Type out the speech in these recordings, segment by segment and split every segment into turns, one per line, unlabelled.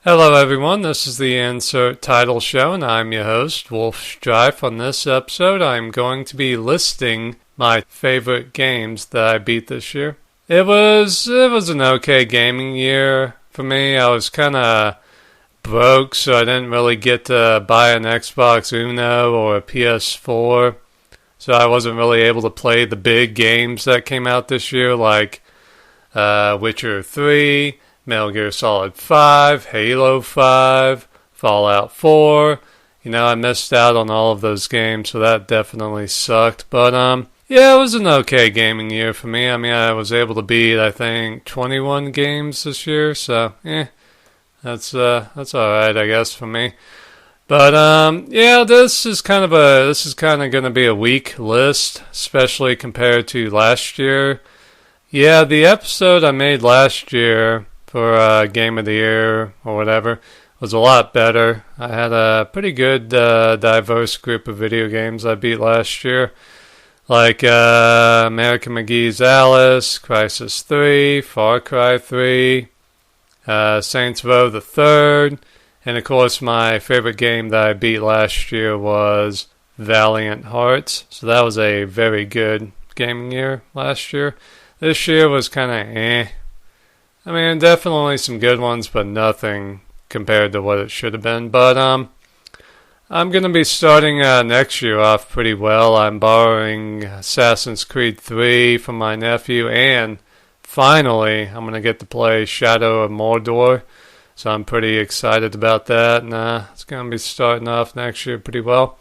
Hello everyone, this is the Insert Title Show and I'm your host, Wolf Strife. On this episode, I'm going to be listing my favorite games that I beat this year. It was an okay gaming year for me. I was kind of broke, so I didn't really get to buy an Xbox Uno or a PS4. So I wasn't really able to play the big games that came out this year, like Witcher 3, Metal Gear Solid 5, Halo 5, Fallout 4. I missed out on all of those games, so that definitely sucked. But, yeah, it was an okay gaming year for me. I was able to beat, I think, 21 games this year, so, that's alright, I guess, for me. But, yeah, this is kind of going to be a weak list, especially compared to last year. Yeah, the episode I made last year for Game of the Year or whatever was a lot better. I had a pretty good diverse group of video games I beat last year, like American McGee's Alice, Crisis 3, Far Cry 3, Saints Row the Third, and of course my favorite game that I beat last year was Valiant Hearts. So that was a very good gaming year last year. This year was kind of eh. Definitely some good ones, but nothing compared to what it should have been. But I'm going to be starting next year off pretty well. I'm borrowing Assassin's Creed 3 from my nephew, and finally I'm going to get to play Shadow of Mordor. So I'm pretty excited about that, and it's going to be starting off next year pretty well.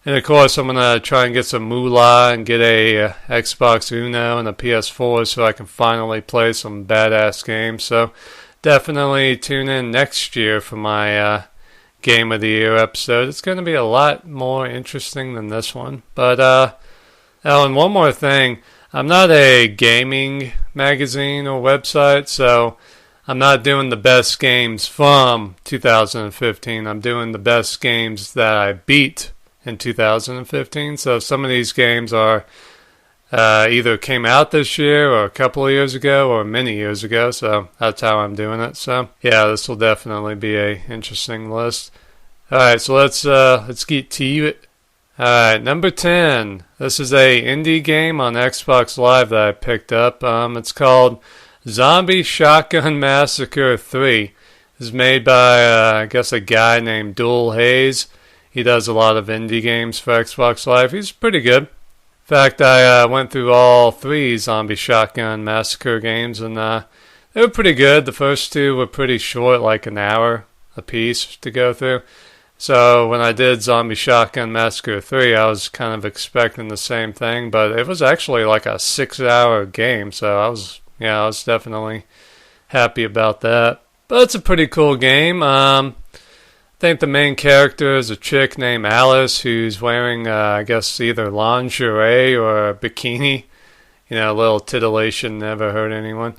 And of course, I'm going to try and get some moolah and get a Xbox Uno and a PS4 so I can finally play some badass games. So definitely tune in next year for my Game of the Year episode. It's going to be a lot more interesting than this one. But, and one more thing. I'm not a gaming magazine or website, so I'm not doing the best games from 2015. I'm doing the best games that I beat in 2015. So some of these games are either came out this year or a couple of years ago or many years ago. So that's how I'm doing it. So yeah, this will definitely be a interesting list. All right, so let's get to it. All right, number 10. This is a indie game on Xbox Live that I picked up. It's called Zombie Shotgun Massacre 3. It's made by I guess a guy named Dual Hayes. He does a lot of indie games for Xbox Live. He's pretty good. In fact, I went through all 3 Zombie Shotgun Massacre games, and they were pretty good. The first 2 were pretty short, like an hour a piece to go through. So when I did Zombie Shotgun Massacre 3, I was kind of expecting the same thing, but it was actually like a 6-hour game, so I was definitely happy about that. But it's a pretty cool game. I think the main character is a chick named Alice who's wearing, I guess, either lingerie or a bikini. A little titillation never hurt anyone.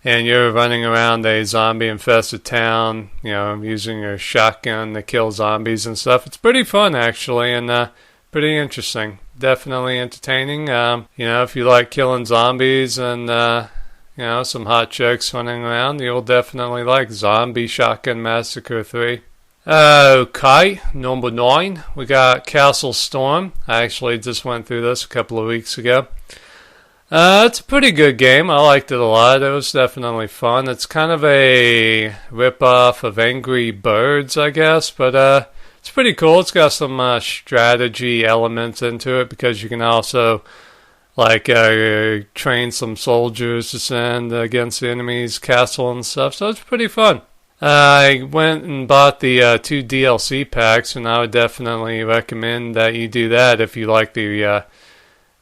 And you're running around a zombie-infested town, using your shotgun to kill zombies and stuff. It's pretty fun, actually, and pretty interesting. Definitely entertaining. If you like killing zombies and, some hot chicks running around, you'll definitely like Zombie Shotgun Massacre 3. Okay, number 9, we got Castlestorm. I actually just went through this a couple of weeks ago. It's a pretty good game. I liked it a lot. It was definitely fun. It's kind of a rip-off of Angry Birds, I guess, but it's pretty cool. It's got some strategy elements into it because you can also train some soldiers to send against the enemy's castle and stuff, so it's pretty fun. I went and bought the 2 DLC packs, and I would definitely recommend that you do that if you like the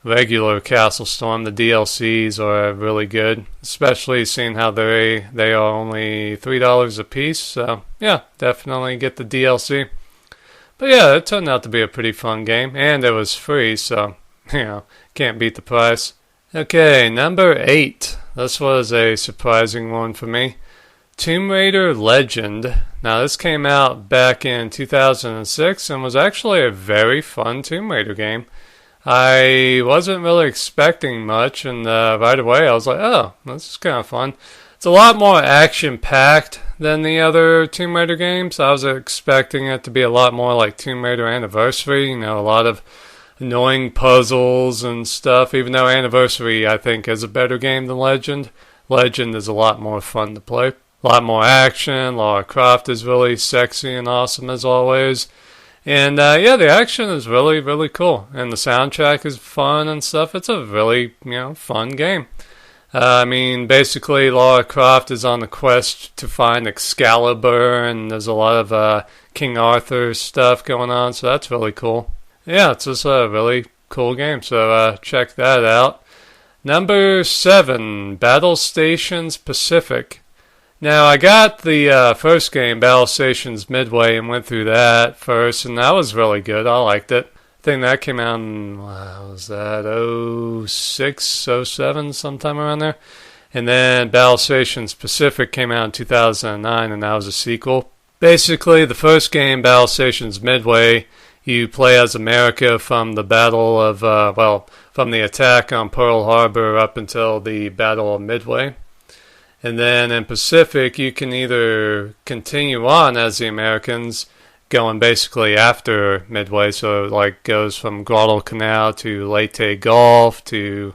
regular Castlestorm. The DLCs are really good, especially seeing how they are only $3 a piece. So yeah, definitely get the DLC. But yeah, it turned out to be a pretty fun game, and it was free, so can't beat the price. Okay, number 8. This was a surprising one for me. Tomb Raider Legend. Now, this came out back in 2006 and was actually a very fun Tomb Raider game. I wasn't really expecting much, and right away I was like, oh, this is kind of fun. It's a lot more action-packed than the other Tomb Raider games. I was expecting it to be a lot more like Tomb Raider Anniversary, a lot of annoying puzzles and stuff, even though Anniversary, I think, is a better game than Legend. Legend is a lot more fun to play. A lot more action. Lara Croft is really sexy and awesome as always. And the action is really, really cool. And the soundtrack is fun and stuff. It's a really, fun game. Basically, Lara Croft is on the quest to find Excalibur, and there's a lot of King Arthur stuff going on, so that's really cool. Yeah, it's just a really cool game, so check that out. Number 7, Battle Stations Pacific. Now, I got the first game, Battle Stations Midway, and went through that first, and that was really good. I liked it. I think that came out in, what was that, 06, 07, sometime around there. And then Battle Stations Pacific came out in 2009, and that was a sequel. Basically, the first game, Battle Stations Midway, you play as America from the battle of, from the attack on Pearl Harbor up until the Battle of Midway. And then in Pacific, you can either continue on as the Americans, going basically after Midway, so it like goes from Guadalcanal to Leyte Gulf to,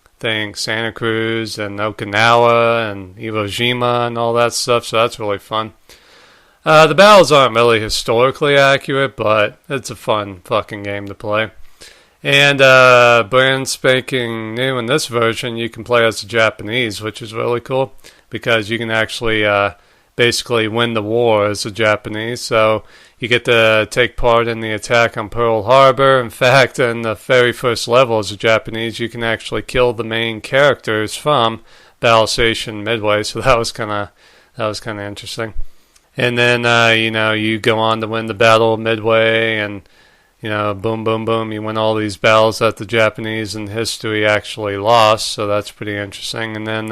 I think, Santa Cruz and Okinawa and Iwo Jima and all that stuff, so that's really fun. The battles aren't really historically accurate, but it's a fun fucking game to play. And brand spanking new in this version, you can play as the Japanese, which is really cool, because you can actually basically win the war as the Japanese. So you get to take part in the attack on Pearl Harbor. In fact, in the very first level as the Japanese, you can actually kill the main characters from Battle Station Midway. So that was kind of interesting. And then you go on to win the Battle of Midway, and boom, boom, boom, you win all these battles that the Japanese in history actually lost. So that's pretty interesting. And then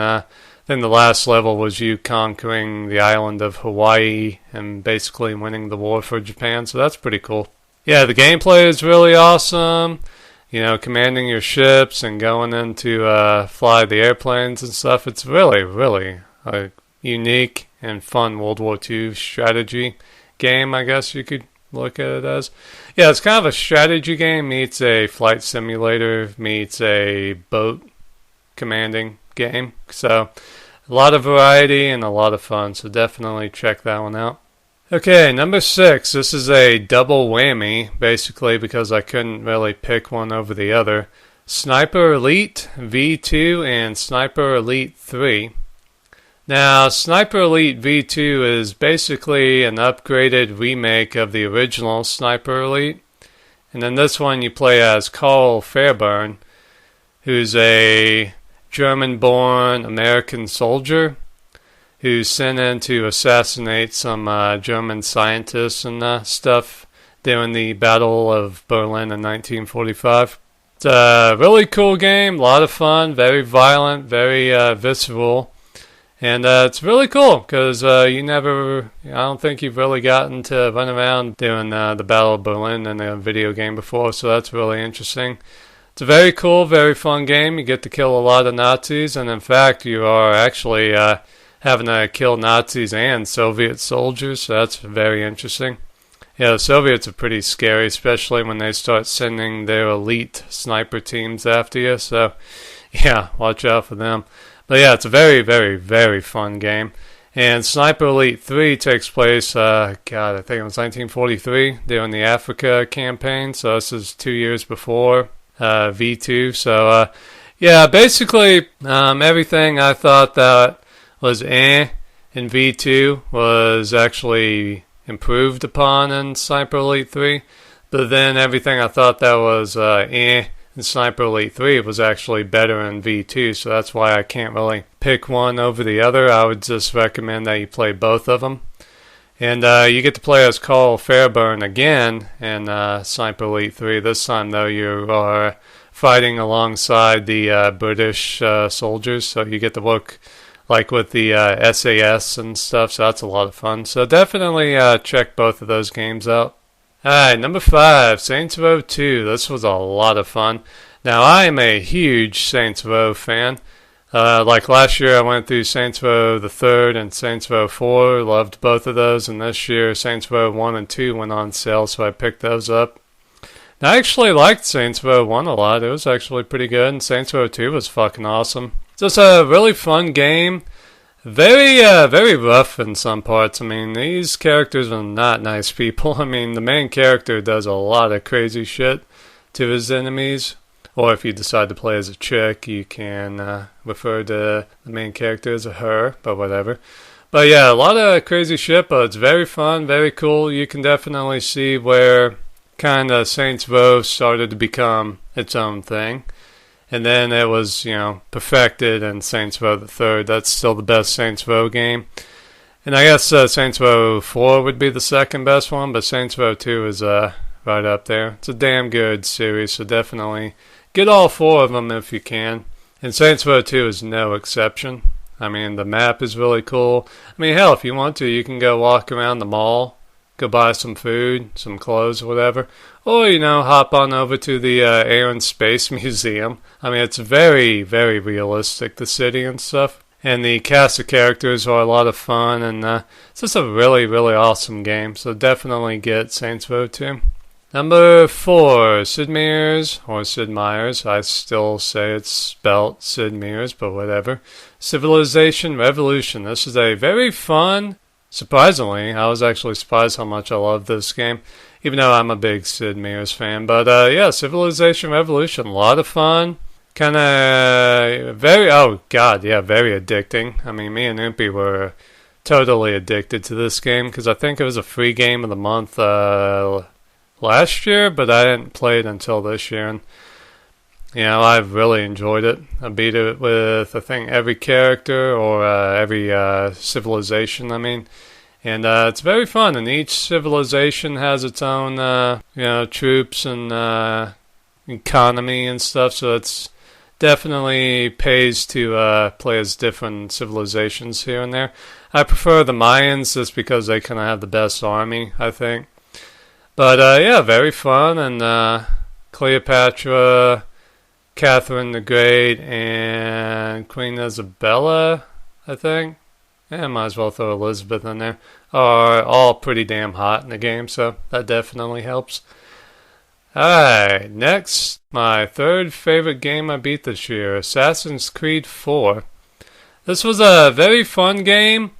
the last level was you conquering the island of Hawaii and basically winning the war for Japan, so that's pretty cool. Yeah, the gameplay is really awesome. Commanding your ships and going in to fly the airplanes and stuff. It's really, really a unique and fun World War II strategy game, I guess you could look at it as. Yeah, it's kind of a strategy game meets a flight simulator meets a boat commanding game. So a lot of variety and a lot of fun, so definitely check that one out. Okay, number 6. This is a double whammy, basically, because I couldn't really pick one over the other. Sniper Elite V2 and Sniper Elite 3. Now, Sniper Elite V2 is basically an upgraded remake of the original Sniper Elite. And in this one, you play as Carl Fairburn, who's a German-born American soldier who's sent in to assassinate some German scientists and stuff during the Battle of Berlin in 1945. It's a really cool game, a lot of fun, very violent, very visceral. And it's really cool because I don't think you've really gotten to run around doing the Battle of Berlin in a video game before, so that's really interesting. It's a very cool, very fun game. You get to kill a lot of Nazis, and in fact, you are actually having to kill Nazis and Soviet soldiers, so that's very interesting. Yeah, the Soviets are pretty scary, especially when they start sending their elite sniper teams after you, so yeah, watch out for them. But yeah, it's a very, very, very fun game. And Sniper Elite 3 takes place, I think it was 1943, during the Africa campaign. So this is 2 years before V2. So, basically, everything I thought that was in V2 was actually improved upon in Sniper Elite 3. But then everything I thought that was in Sniper Elite 3 was actually better in V2, so that's why I can't really pick one over the other. I would just recommend that you play both of them. And you get to play as Carl Fairburn again in Sniper Elite 3. This time, though, you are fighting alongside the British soldiers, so you get to work like with the SAS and stuff, so that's a lot of fun. So definitely check both of those games out. Alright, number 5, Saints Row 2. This was a lot of fun. Now, I am a huge Saints Row fan. Like last year, I went through Saints Row the Third and Saints Row 4. Loved both of those. And this year, Saints Row 1 and 2 went on sale, so I picked those up. And I actually liked Saints Row 1 a lot. It was actually pretty good. And Saints Row 2 was fucking awesome. Just a really fun game. Very rough in some parts. I mean, these characters are not nice people. I mean, the main character does a lot of crazy shit to his enemies. Or if you decide to play as a chick, you can refer to the main character as a her, but whatever. But yeah, a lot of crazy shit, but it's very fun, very cool. You can definitely see where kind of Saints Row started to become its own thing. And then it was, perfected in Saints Row the Third. That's still the best Saints Row game. And I guess Saints Row 4 would be the second best one, but Saints Row 2 is right up there. It's a damn good series, so definitely get all four of them if you can. And Saints Row 2 is no exception. I mean, the map is really cool. I mean, hell, if you want to, you can go walk around the mall, go buy some food, some clothes, whatever. Or, hop on over to the Air and Space Museum. I mean, it's very, very realistic, the city and stuff. And the cast of characters are a lot of fun, and it's just a really, really awesome game. So definitely get Saints Row 2. Number 4, Sid Meier's, or Sid Meier's. I still say it's spelt Sid Meier's, but whatever. Civilization Revolution. This is a very fun, surprisingly, I was actually surprised how much I love this game, even though I'm a big Sid Meier's fan. But yeah, Civilization Revolution, a lot of fun. Kind of very addicting. I mean, me and Oompi were totally addicted to this game, because I think it was a free game of the month last year, but I didn't play it until this year, and I've really enjoyed it. I beat it with, I think, every character, or every civilization, and it's very fun, and each civilization has its own troops and economy and stuff, so it's definitely pays to play as different civilizations here and there. I prefer the Mayans just because they kind of have the best army, I think. But yeah, very fun, and Cleopatra, Catherine the Great, and Queen Isabella, I think. Yeah, might as well throw Elizabeth in there. Are all pretty damn hot in the game, so that definitely helps. Alright, next, my third favorite game I beat this year, Assassin's Creed 4. This was a very fun game.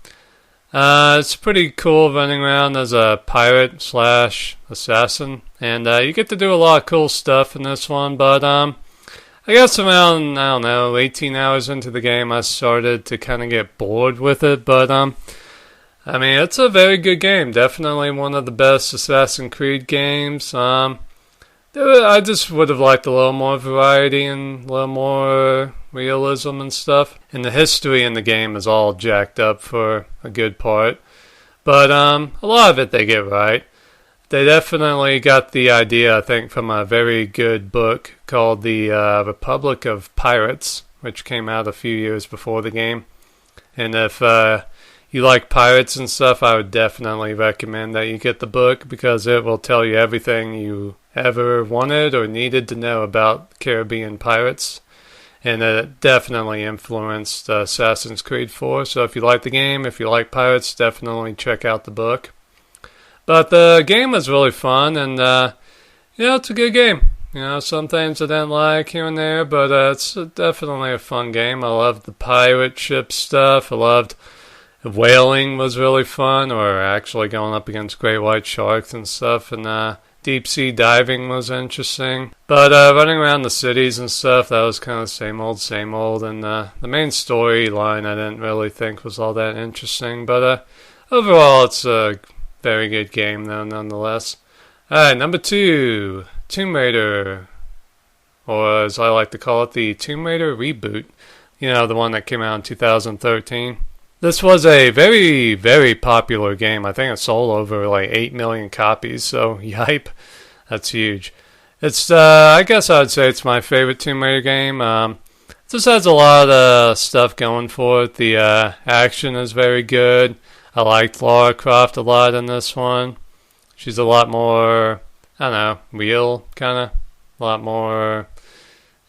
It's pretty cool running around as a pirate / assassin, and you get to do a lot of cool stuff in this one, but I guess around, 18 hours into the game, I started to kind of get bored with it, but it's a very good game, definitely one of the best Assassin's Creed games. I just would have liked a little more variety and a little more realism and stuff. And the history in the game is all jacked up for a good part. But a lot of it they get right. They definitely got the idea, I think, from a very good book called The Republic of Pirates, which came out a few years before the game. And if you like pirates and stuff, I would definitely recommend that you get the book, because it will tell you everything you ever wanted or needed to know about Caribbean pirates. And it definitely influenced Assassin's Creed 4. So if you like the game, if you like pirates, definitely check out the book. But the game was really fun, and it's a good game. Some things I didn't like here and there, but it's definitely a fun game. I loved the pirate ship stuff. I loved whaling was really fun, or actually going up against great white sharks and stuff, and deep sea diving was interesting. But running around the cities and stuff, that was kind of same old, and the main storyline I didn't really think was all that interesting. But overall, it's a very good game, though, nonetheless. Alright, number 2, Tomb Raider, or as I like to call it, the Tomb Raider reboot. The one that came out in 2013. This was a very, very popular game. I think it sold over like 8 million copies, so yipe. That's huge. It's, I guess I would say it's my favorite Tomb Raider game. It just has a lot of stuff going for it. The action is very good. I liked Lara Croft a lot in this one. She's a lot more, real, kind of. A lot more,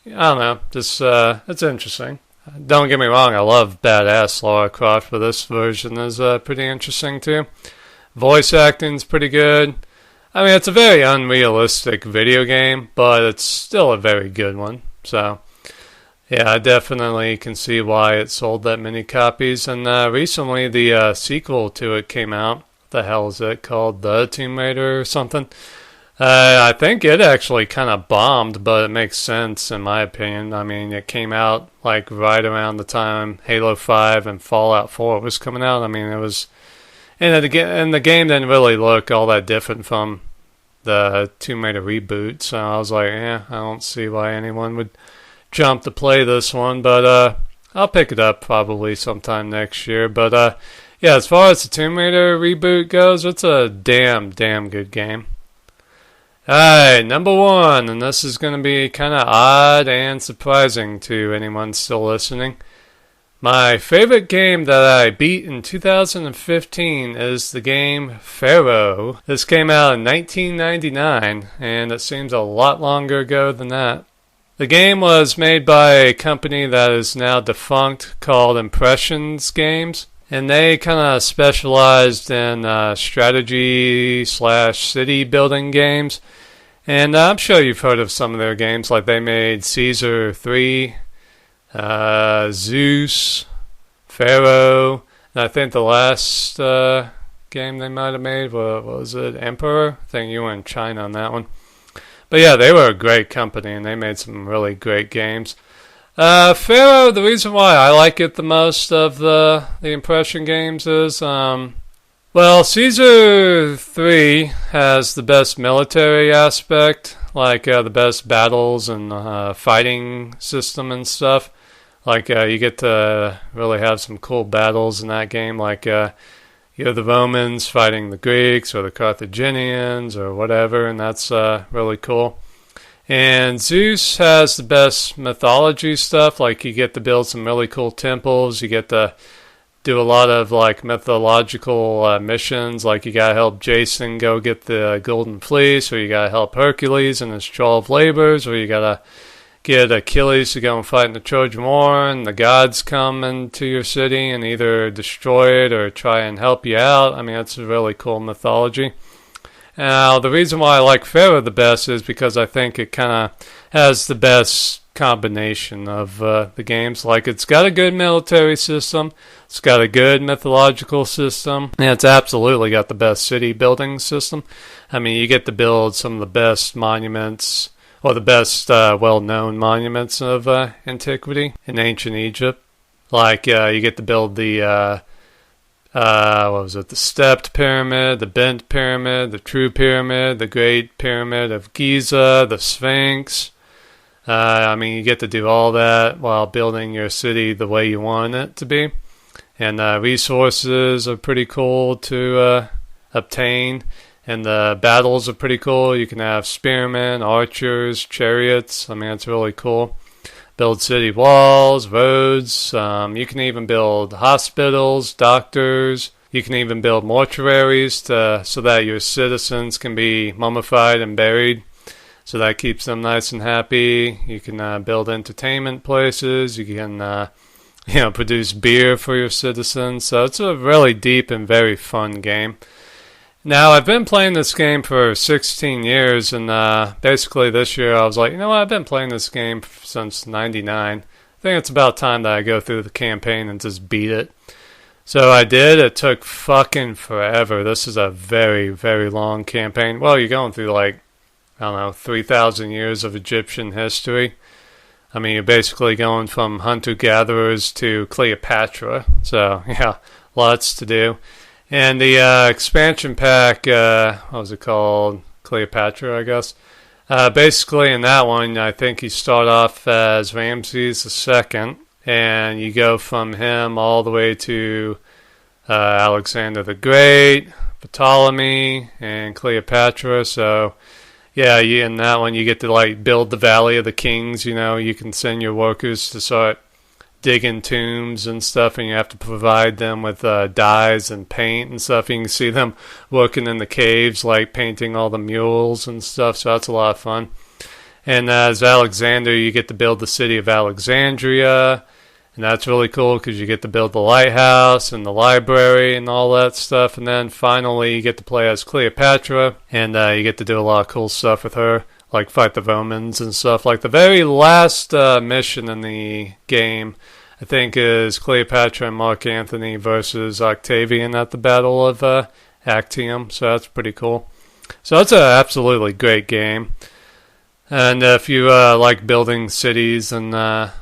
just, it's interesting. don't get me wrong, I love badass Lara Croft, but this version is pretty interesting too. Voice acting's pretty good. I mean, it's a very unrealistic video game, but it's still a very good one. So, yeah, I definitely can see why it sold that many copies. And recently, the sequel to it came out. What the hell is it called? The Tomb Raider or something? I think it actually kind of bombed, but it makes sense in my opinion. I mean, it came out like right around the time Halo 5 and Fallout 4 was coming out. I mean, it was... And the game didn't really look all that different from the Tomb Raider reboot, so I was like, I don't see why anyone would jump to play this one, but I'll pick it up probably sometime next year. But yeah, as far as the Tomb Raider reboot goes, it's a damn good game. Alright, number 1, and this is going to be kind of odd and surprising to anyone still listening. My favorite game that I beat in 2015 is the game Pharaoh. This came out in 1999, and it seems a lot longer ago than that. The game was made by a company that is now defunct called Impressions Games, and they kind of specialized in strategy/city building games. And I'm sure you've heard of some of their games, like they made Caesar 3, Zeus, Pharaoh, and I think the last game they might have made was it Emperor? I think you were in China on that one. But yeah, they were a great company and they made some really great games. Pharaoh, the reason why I like it the most of the Impression games is, well, Caesar 3 has the best military aspect, like the best battles and fighting system and stuff. Like you get to really have some cool battles in that game, like the Romans fighting the Greeks or the Carthaginians or whatever, and that's really cool. And Zeus has the best mythology stuff, like you get to build some really cool temples, you get to do a lot of like mythological missions, like you gotta help Jason go get the Golden Fleece, or you gotta help Hercules in his 12 labors, or you gotta get Achilles to go and fight in the Trojan War, and the gods come into your city and either destroy it or try and help you out. I mean, that's a really cool mythology. Now, the reason why I like Pharaoh the best is because I think it kind of has the best combination of the games. Like, it's got a good military system, it's got a good mythological system, and it's absolutely got the best city building system. I mean, you get to build some of the best monuments, or the best well-known monuments of antiquity in ancient Egypt. Like, you get to build the the stepped pyramid, the bent pyramid, the true pyramid, the great pyramid of Giza, the Sphinx. I mean, you get to do all that while building your city the way you want it to be. And resources are pretty cool to obtain. And the battles are pretty cool. You can have spearmen, archers, chariots. I mean, it's really cool. Build city walls, roads. You can even build hospitals, doctors. You can even build mortuaries so that your citizens can be mummified and buried. So that keeps them nice and happy. You can build entertainment places. You can produce beer for your citizens. So it's a really deep and very fun game. Now, I've been playing this game for 16 years, and basically this year I was like, you know what, I've been playing this game since 99. I think it's about time that I go through the campaign and just beat it. So I did. It took fucking forever. This is a very, very long campaign. Well, you're going through 3,000 years of Egyptian history. I mean, you're basically going from hunter-gatherers to Cleopatra. So, yeah, lots to do. And the expansion pack, what was it called? Cleopatra, I guess. Basically, in that one, I think you start off as Ramses II, and you go from him all the way to Alexander the Great, Ptolemy, and Cleopatra. So, yeah, in that one, you get to build the Valley of the Kings. You can send your workers to start digging tombs and stuff, and you have to provide them with dyes and paint and stuff. You can see them working in the caves, painting all the murals and stuff, so that's a lot of fun. And as Alexander, you get to build the city of Alexandria, And that's really cool because you get to build the lighthouse and the library and all that stuff. And then finally you get to play as Cleopatra, and you get to do a lot of cool stuff with her, like fight the Romans and stuff. Like the very last mission in the game, I think, is Cleopatra and Mark Antony versus Octavian at the Battle of Actium. So that's pretty cool. So it's an absolutely great game. And if you like building cities and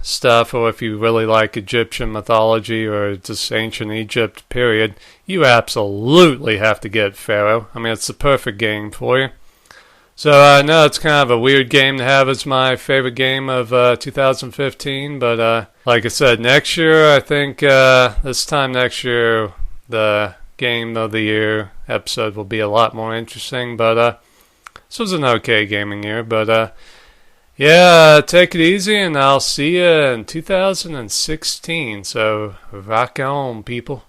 stuff, or if you really like Egyptian mythology or just ancient Egypt period, you absolutely have to get Pharaoh. I mean, it's the perfect game for you. So I know it's kind of a weird game to have as my favorite game of 2015, but like I said, next year, I think this time next year, the Game of the Year episode will be a lot more interesting, but this was an okay gaming year, but yeah, take it easy, and I'll see you in 2016. So rock on, people.